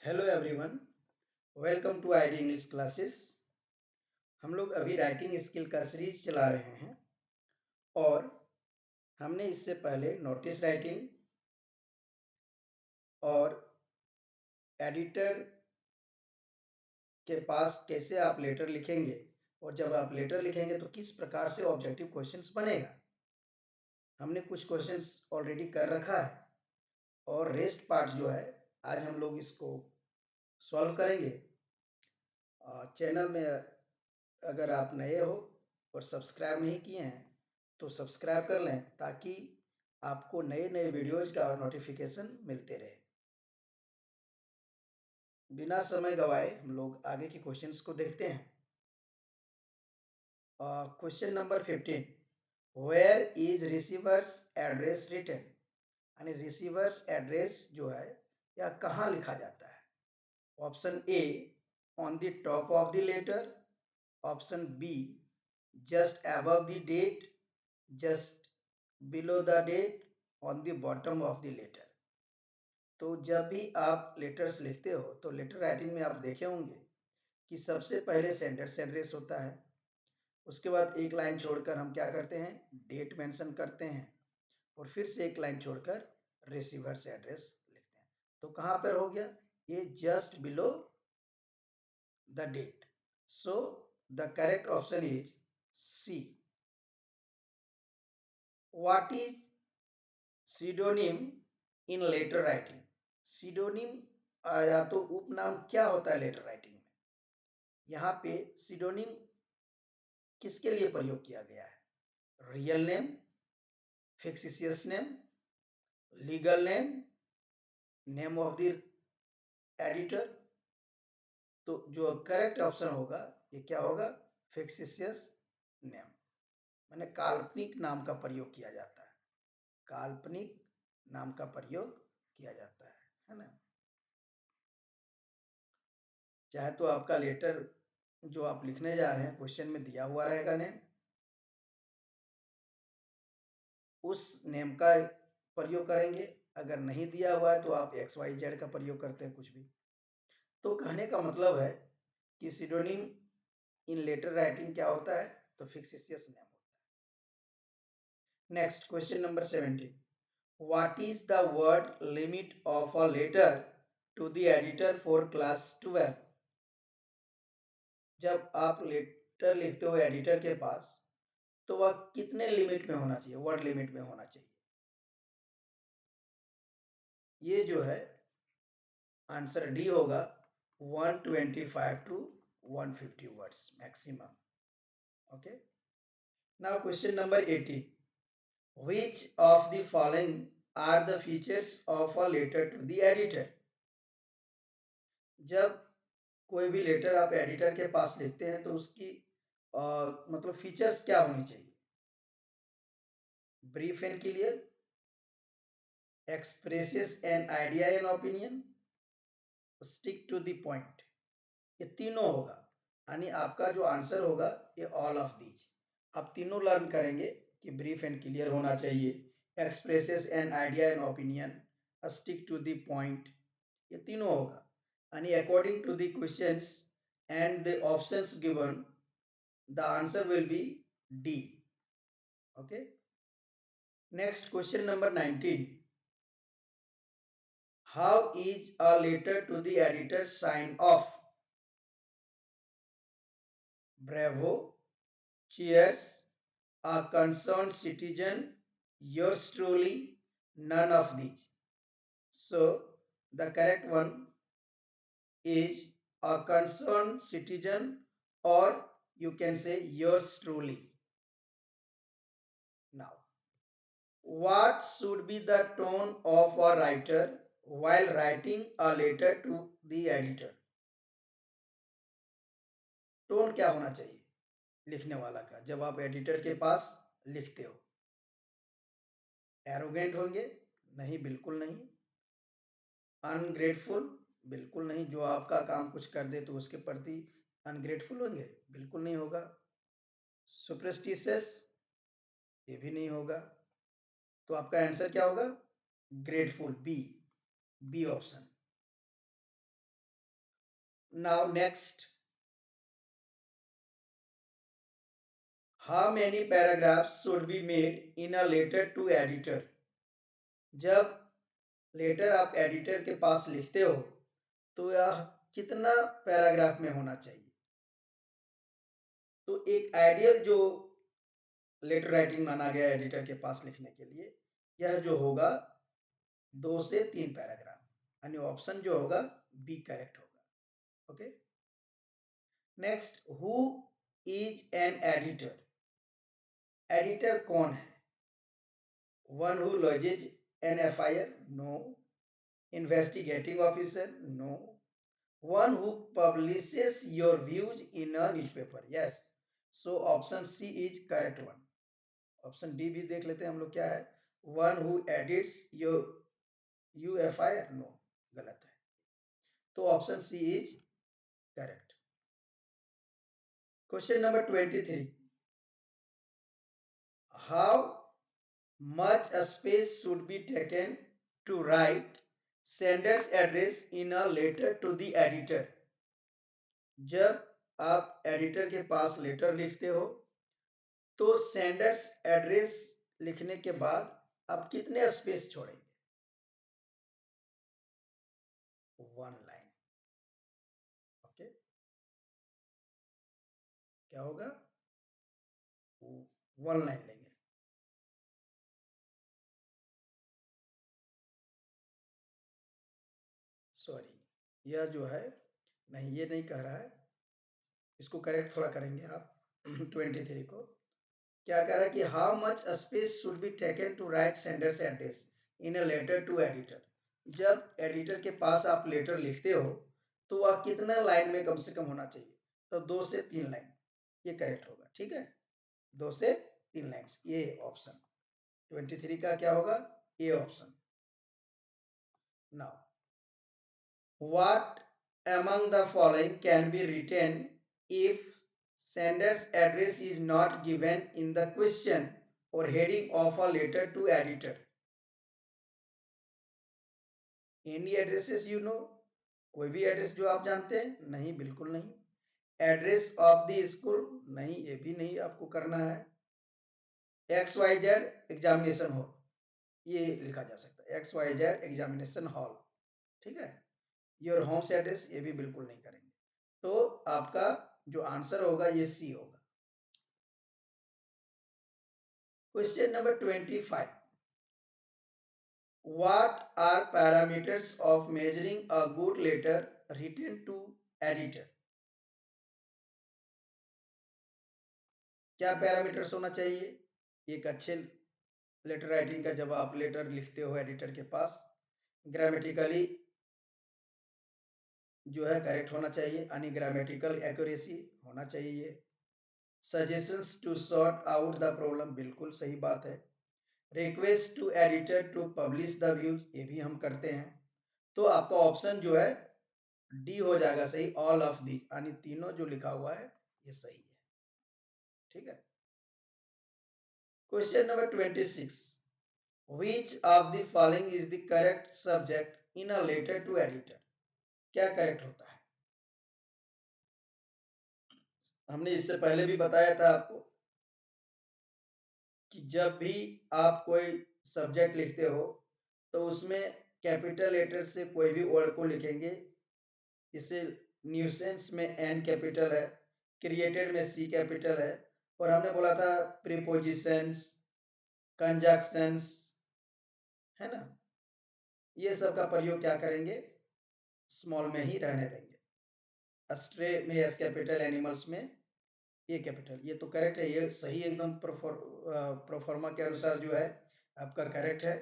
Hello everyone, welcome to ID English classes. हम लोग अभी राइटिंग स्किल का सीरीज चला रहे हैं और हमने इससे पहले नोटिस राइटिंग और एडिटर के पास कैसे आप लेटर लिखेंगे और जब आप लेटर लिखेंगे तो किस प्रकार से ऑब्जेक्टिव क्वेश्चंस बनेगा, हमने कुछ क्वेश्चंस ऑलरेडी कर रखा है और रेस्ट पार्ट जो है आज हम लोग इसको सॉल्व करेंगे। चैनल में अगर आप नए हो और सब्सक्राइब नहीं किए हैं तो सब्सक्राइब कर लें ताकि आपको नए नए वीडियोज का नोटिफिकेशन मिलते रहे। बिना समय गवाए हम लोग आगे के क्वेश्चंस को देखते हैं। Question number 15, where is receiver's address written, यानी रिसीवर्स एड्रेस जो है यह कहाँ लिखा जाता है। Option A, on the top of the letter. Option B, just above the date, just below the date, on the bottom of the letter। तो जब भी आप लेटर्स लिखते हो तो लेटर राइटिंग में आप देखे होंगे कि सबसे पहले सेंडर्स एड्रेस होता है, उसके बाद एक लाइन छोड़कर हम क्या करते हैं, डेट मेंशन करते हैं और फिर से एक लाइन छोड़कर रिसीवर्स एड्रेस लिखते हैं। तो कहाँ पर हो गया ये, just below the date. So the correct option is C. What is pseudonym in letter writing. Pseudonym या तो उपनाम क्या होता है लेटर राइटिंग में। यहाँ पे सीडोनिम किसके लिए प्रयोग किया गया है, real name, fictitious name, legal name, name of the editor. तो जो करेक्ट ऑप्शन होगा ये क्या होगा, फिक्सिशियस नेम, माने काल्पनिक नाम का प्रयोग किया जाता है, काल्पनिक नाम का प्रयोग किया जाता है ना। चाहे तो आपका लेटर जो आप लिखने जा रहे हैं क्वेश्चन में दिया हुआ रहेगा नेम, उस नेम का प्रयोग करेंगे, अगर नहीं दिया हुआ है तो आप एक्स वाई जेड का प्रयोग करते हैं कुछ भी। तो कहने का मतलब है कि सिडोनिम इन लेटर राइटिंग क्या होता है, तो फिक्सिशियस नेम होता है। Next question number 17, what is the word limit of a letter to the editor for class 12। जब आप लेटर लिखते हो एडिटर के पास तो वह कितने लिमिट में होना चाहिए, वर्ड लिमिट में होना चाहिए। ये जो है आंसर डी होगा, 125 to 150 words maximum. Okay, now question number 18, which of the following are the features of a letter to the editor. जब कोई भी लेटर आप एडिटर के पास लिखते हैं तो उसकी मतलब फीचर्स क्या होनी चाहिए, brief and clear, expresses an idea and opinion, stick to the point. ये तीनों होगा, यानी आपका जो आंसर होगा ये ऑल ऑफ दीज। आप तीनों लर्न करेंगे कि ब्रीफ एंड क्लियर होना चाहिए, expresses an idea and opinion, stick to the point, ये तीनों होगा। यानी according to the questions and the options given the answer will be D. Okay, next question number 19, how is a letter to the editor sign off, bravo, cheers, a concerned citizen, yours truly, none of these. So the correct one is a concerned citizen, or you can say yours truly. Now, what should be the tone of a writer while writing a letter to the editor। Tone क्या होना चाहिए लिखने वाला का जब आप editor के पास लिखते हो। एरोगेंट होंगे, नहीं बिल्कुल नहीं। अनग्रेटफुल, बिल्कुल नहीं, जो आपका काम कुछ कर दे तो उसके प्रति अनग्रेटफुल होंगे, बिल्कुल नहीं होगा। सुपरस्टिशियस, ये भी नहीं होगा। तो आपका आंसर क्या होगा, grateful, B, B option. Now next, how many paragraphs should be made in a letter to editor? जब लेटर आप एडिटर के पास लिखते हो तो यह कितना पैराग्राफ में होना चाहिए? तो एक आइडियल जो लेटर राइटिंग माना गया एडिटर के पास लिखने के लिए, यह जो होगा 2 से 3 पैराग्राफ, यानी ऑप्शन जो होगा बी करेक्ट होगा। Okay, next, who is an editor? Editor कौन है? One who lodges an FIR? No. Investigating officer? No. One who publishes your views in a newspaper? Yes. So option C is correct one. Option D भी देख लेते हैं हम लोग क्या है। One who edits your UFIR? No, गलत है। तो option C is correct. Question number 23, how much space should be taken to write sender's address in a letter to the editor? जब आप एडिटर के पास लेटर लिखते हो तो सेंडर्स एड्रेस लिखने के बाद आप कितने स्पेस छोड़ेंगे? 1 लाइन। ओके, क्या होगा? 1 लाइन लेंगे। सॉरी, यह जो है नहीं, ये नहीं कह रहा है, इसको करेक्ट थोड़ा करेंगे आप। 23 को क्या कह रहा है कि how much space should be taken to write sender's address in a letter to editor? जब एडिटर के पास आप लेटर लिखते हो तो वह कितना लाइन में कम से कम होना चाहिए? तो 2 से 3 लाइन, ये करेक्ट होगा। ठीक है, 2 से 3 लाइन, ये ऑप्शन 23 का क्या होगा? A option. Now, what among the following can be written if sender's address is not given in the question or heading of a letter to editor? Any addresses you know? कोई भी address जो आप जानते हैं? नहीं, बिल्कुल नहीं। Address of the school? नहीं, ये भी नहीं आपको करना है। XYZ एग्जामिनेशन हॉल, ये लिखा जा सकता है, XYZ एग्जामिनेशन हॉल। ठीक है, योर होम एड्रेस, ये भी बिल्कुल नहीं करेंगे। तो आपका जो आंसर होगा ये सी होगा। Question number 25, what are parameters of measuring a good letter written to editor? क्या पैरामीटर्स होना चाहिए एक अच्छे लेटर राइटिंग का? जब आप लेटर लिखते हो एडिटर के पास, ग्रामेटिकली जो है करेक्ट होना चाहिए, यानी ग्रामेटिकल एक्यूरेसी होना चाहिए। Suggestions to sort out the problem, बिल्कुल सही बात है। Request to editor to publish the views, ये भी हम करते हैं। तो आपका ऑप्शन जो है डी हो जाएगा सही, ऑल ऑफ दी, यानी तीनों जो लिखा हुआ है ये सही है। ठीक है, question number 26, which of the following is the correct subject in a letter to editor? क्या करेक्ट होता है? हमने इससे पहले भी बताया था आपको कि जब भी आप कोई सब्जेक्ट लिखते हो तो उसमें कैपिटल लेटर से कोई भी वर्ड को लिखेंगे। जैसे न्यूसेंस में एन कैपिटल है, क्रिएटेड में सी कैपिटल है, और हमने बोला था प्रीपोजिशंस, कंजक्शंस, है ना, ये सब का प्रयोग क्या करेंगे? स्मॉल में ही रहने देंगे। स्ट्रे में एस कैपिटल, एनिमल्स में ए कैपिटल, ये तो करेक्ट है, ये सही एकदम प्रोफॉर्मा के अनुसार जो है आपका करेक्ट है।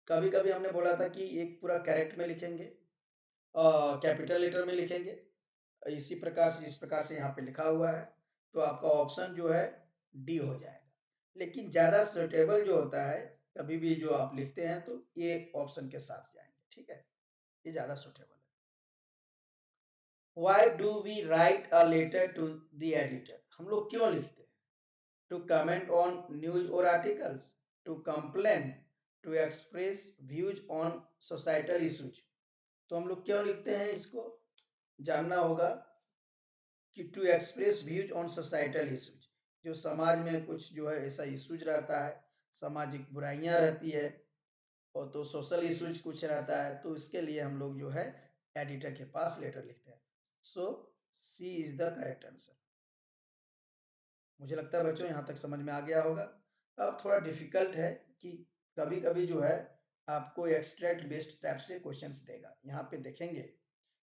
कभी कभी हमने बोला था कि एक पूरा करेक्ट में लिखेंगे, कैपिटल लेटर में लिखेंगे, इसी प्रकार से, इस प्रकार से यहाँ पे लिखा हुआ है, तो आपका ऑप्शन जो है डी हो जाएगा। लेकिन ज्यादा सुटेबल जो होता है, कभी भी जो आप लिखते हैं तो ये ऑप्शन के साथ जाएंगे। ठीक है, ये ज्यादा सुटेबल है। Why do we write a letter to the editor? हम लोग क्यों लिखते हैं? To comment on news or articles, to complain, to express views on societal issues। तो हम लोग क्यों लिखते हैं इसको? जानना होगा कि to express views on societal issues, जो समाज में कुछ जो है ऐसा इश्यूज रहता है, सामाजिक बुराइयां रहती है, और तो सोशल इश्यूज कुछ रहता है, तो इसके लिए हम लोग जो है एडिटर के पास लेटर लिखते हैं। सो C is the correct answer. मुझे लगता है बच्चों यहाँ तक समझ में आ गया होगा। अब थोड़ा डिफिकल्ट है कि कभी कभी जो है आपको एक्सट्रैक्ट बेस्ड टाइप से क्वेश्चंस देगा, यहाँ पे देखेंगे,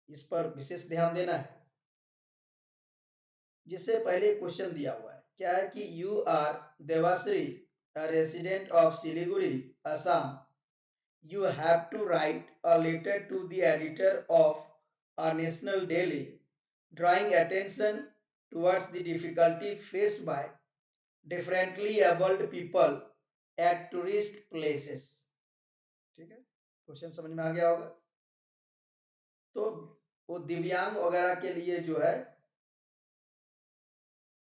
इस पर विशेष ध्यान देना है। जिससे पहले क्वेश्चन दिया हुआ है, क्या है कि you are Devashree, a resident of Siliguri, Assam. You have to write a letter to the editor of a national daily, drawing attention towards the difficulty faced by differently abled people at tourist places. ठीक है, question समझ में आ गया होगा। तो वो दिव्यांग वगैरह के लिए जो है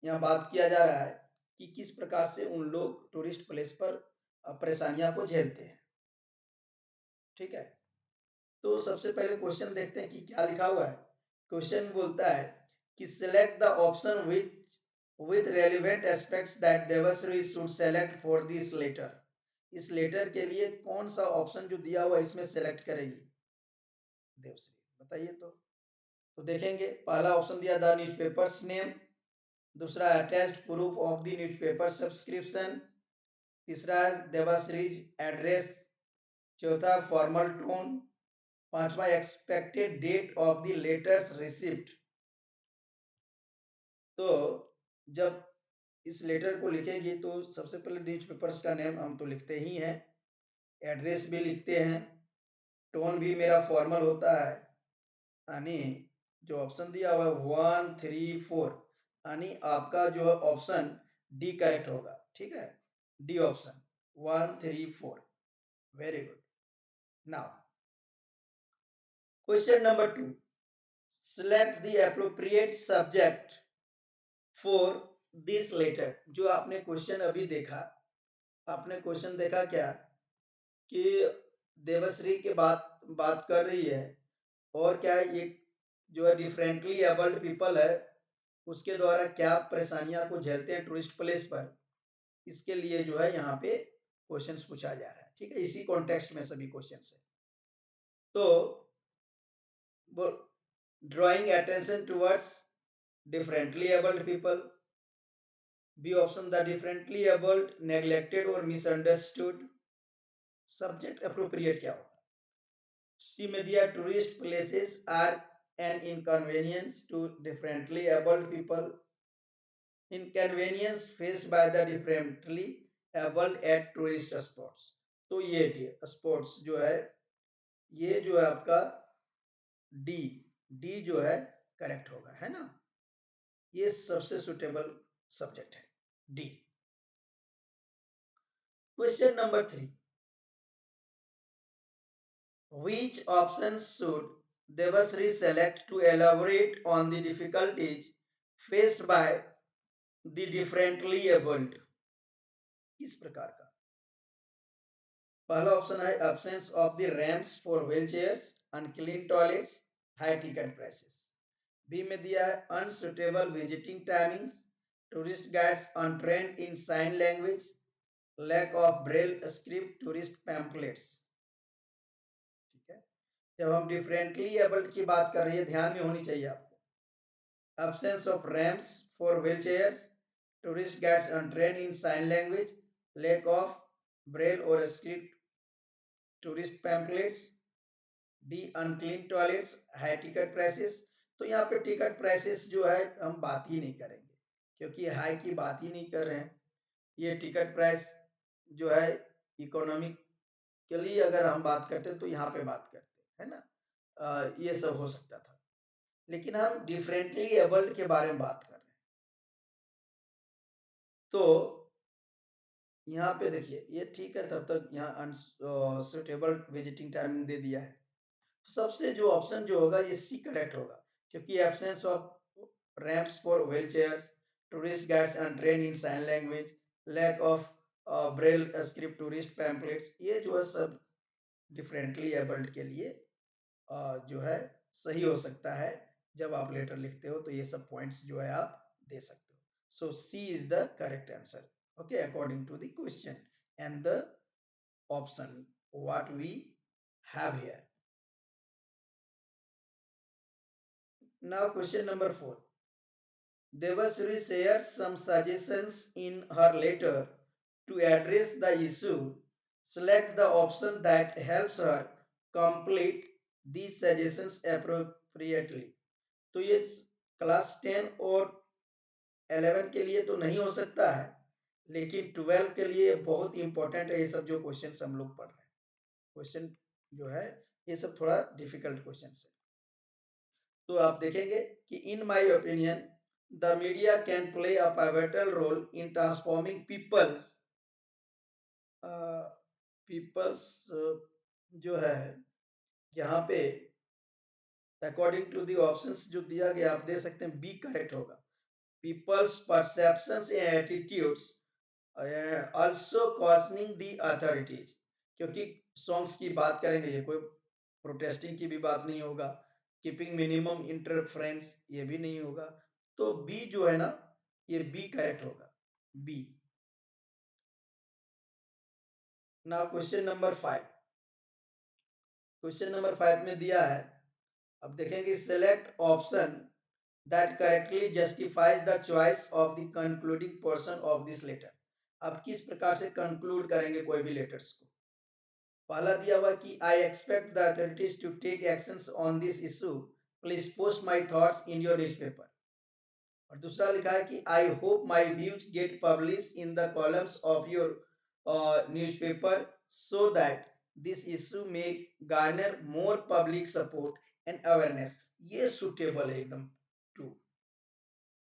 यहाँ बात किया जा रहा है कि किस प्रकार से उन लोग टूरिस्ट प्लेस पर परेशानियां को झेलते हैं। ठीक है, तो सबसे पहले क्वेश्चन देखते हैं कि क्या लिखा हुआ है। क्वेश्चन बोलता है कि select the option with relevant aspects that Devshree should select for this letter. इस लेटर के लिए कौन सा ऑप्शन जो दिया हुआ है इसमें सेलेक्ट करेगी देवश्री, बताइए। तो देखेंगे, पहला ऑप्शन दिया द न्यूज़पेपर्स नेम, दूसरा attached proof of the newspaper subscription, तीसरा देवाश्रीज एड्रेस, चौथा फॉर्मल टोन, पांचवा expected date of the letter's receipt. तो जब इस लेटर को लिखेगी तो सबसे पहले न्यूज़पेपर्स का नेम हम तो लिखते ही हैं, एड्रेस भी लिखते हैं, टोन भी मेरा फॉर्मल होता है, यानी जो ऑप्शन दिया हुआ है 1 3 4, यानी आपका जो है ऑप्शन डी करेक्ट होगा। ठीक है, D option 1 3 4, very good. Now question number 2, select the appropriate subject for this letter। जो आपने क्वेश्चन अभी देखा, आपने क्वेश्चन देखा क्या कि देवश्री के बात कर रही है, और क्या ये जो है डिफरेंटली एबल्ड पीपल है उसके द्वारा क्या परेशानियां को झेलते हैं टूरिस्ट प्लेस पर, इसके लिए जो है यहाँ पे क्वेश्चंस पूछा जा रहा है। ठीक है, इसी कॉन्टेक्स्ट में सभी क्वेश्चंस है। तो drawing attention towards differently abled people, B option the differently abled, neglected or misunderstood, subject appropriate क्या होगा। C में दिया tourist places are an inconvenience to differently abled people, inconvenience faced by the differently abled at tourist spots। तो ये sports जो है, ये जो है आपका डी, डी जो है करेक्ट होगा, है ना, ये सबसे सुटेबल सब्जेक्ट है, D. Question number 3, which options should Devasri select to elaborate on the difficulties faced by the differently abled? किस प्रकार का। पहला ऑप्शन है absence of the ramps for wheelchairs, unclean toilets, high ticket prices। B में दिया है unsuitable visiting timings, tourist guides untrained in sign language, lack of braille script tourist pamphlets। ठीक है, जब हम डिफरेंटली एबल्ड की बात कर रहे हैं, ध्यान में होनी चाहिए आपको, absence of ramps for wheelchairs, tourist guides untrained in sign language, lack of braille or script tourist pamphlets, D unclean toilets, high ticket prices। तो यहाँ पे टिकट प्राइसेस जो है हम बात ही नहीं करेंगे, क्योंकि हाई की बात ही नहीं कर रहे हैं। ये टिकट प्राइस जो है इकोनॉमिक के लिए अगर हम बात करते हैं तो यहाँ पे बात करते हैं, है ना, ये सब हो सकता था, लेकिन हम डिफरेंटली एबल्ड के बारे में बात कर रहे हैं। तो यहाँ पे देखिए, ये ठीक है, तब तक यहाँ अनसुटेबल विजिटिंग टाइमिंग दे दिया है, तो सबसे जो ऑप्शन जो होगा ये सी करेक्ट होगा, क्योंकि absence of ramps for wheelchairs, tourist guides untrained in sign language, lack of Braille script tourist pamphlets, ये जो है सब डिफरेंटली एबल्ड के लिए जो है सही हो सकता है, जब आप लेटर लिखते हो तो ये सब पॉइंट्स जो है आप दे सकते हो. So C is the correct answer. Okay, according to the question and the option what we have here. Now question number 4. Devasri shares some suggestions in her letter to address the issue. Select the option that helps her complete these suggestions appropriately. तो ये class 10 और 11 के लिए तो नहीं हो सकता है, लेकिन 12 के लिए बहुत इंपॉर्टेंट है ये सब जो क्वेश्चन हम लोग पढ़ रहे हैं. क्वेश्चन जो है ये सब थोड़ा डिफिकल्ट क्वेश्चन है. तो आप देखेंगे कि in my opinion the media can play a pivotal role in transforming peoples जो है यहाँ पे अकॉर्डिंग टू द ऑप्शंस जो दिया गया आप दे सकते हैं बी करेक्ट होगा. People's perceptions and attitudes also questioning the authorities. क्योंकि सॉन्ग्स की बात करेंगे ये कोई प्रोटेस्टिंग की भी बात नहीं होगा. कीपिंग मिनिमम इंटरफ्रेंस ये भी नहीं होगा. तो बी जो है ना ये बी करेक्ट होगा. B. Now question number 5. Question number 5 में दिया है, अब देखेंगे select option that correctly justifies the choice of the concluding portion of this letter. अब किस प्रकार से कंक्लूड करेंगे कोई भी लेटर्स को. पहला दिया हुआ कि I expect the authorities to take actions on this issue. Please post my thoughts in your newspaper. और दूसरा लिखा है कि I hope my views get publish in the columns of your newspaper so that this issue may garner more public support and awareness. ये suitable है एकदम. Two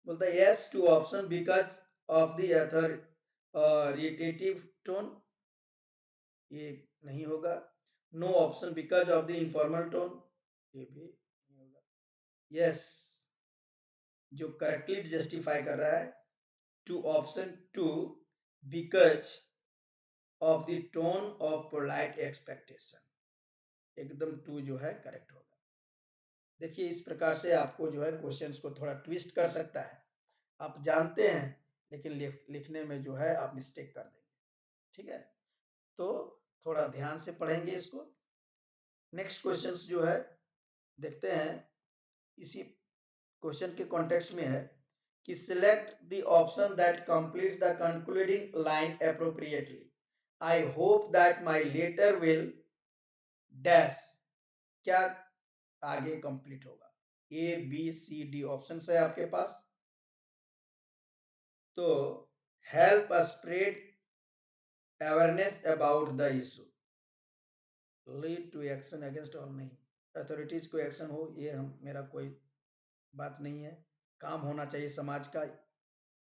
बोलता है yes to option because of the authoritative tone. ये नहीं होगा. No option because of the informal tone. ये भी नहीं होगा. यस जो करेक्टली जस्टिफाई कर रहा है to option 2 because of the tone of polite expectation. एकदम 2 जो है करेक्ट होगा. देखिए इस प्रकार से आपको जो है क्वेश्चंस को थोड़ा ट्विस्ट कर सकता है. आप जानते हैं लेकिन लिखने में जो है आप मिस्टेक कर देंगे. ठीक है, तो थोड़ा ध्यान से पढ़ेंगे इसको. नेक्स्ट क्वेश्चंस जो है देखते हैं इसी क्वेश्चन के कॉन्टेक्स्ट में है कि select the option that completes the concluding line appropriately. I hope that my letter will dash. क्या आगे कंप्लीट होगा. A B C D option है आपके पास. तो help spread awareness about the issue. Lead to action against all नहीं. Authorities को action हो ये हम मेरा कोई बात नहीं है. काम होना चाहिए समाज का.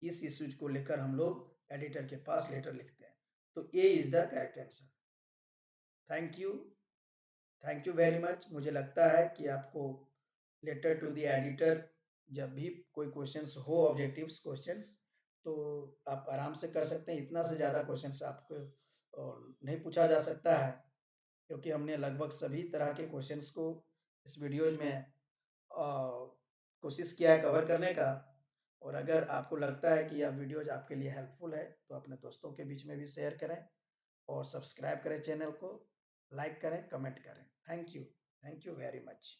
इस इश्यूज को लेकर हम लोग एडिटर के पास लेटर लिखते हैं. तो A is the correct answer. Thank you. Thank you very much. मुझे लगता है कि आपको लेटर टू द एडिटर जब भी कोई क्वेश्चंस हो ऑब्जेक्टिव्स क्वेश्चंस तो आप आराम से कर सकते हैं. इतना से ज़्यादा क्वेश्चंस आपको नहीं पूछा जा सकता है क्योंकि हमने लगभग सभी तरह के क्वेश्चंस को इस वीडियो में कोशिश किया है कवर करने का. और अगर आपको लगता है कि यह वीडियोज आपके लिए हेल्पफुल है तो अपने दोस्तों के बीच में भी शेयर करें और सब्सक्राइब करें चैनल को. लाइक करें, कमेंट करें. Thank you very much.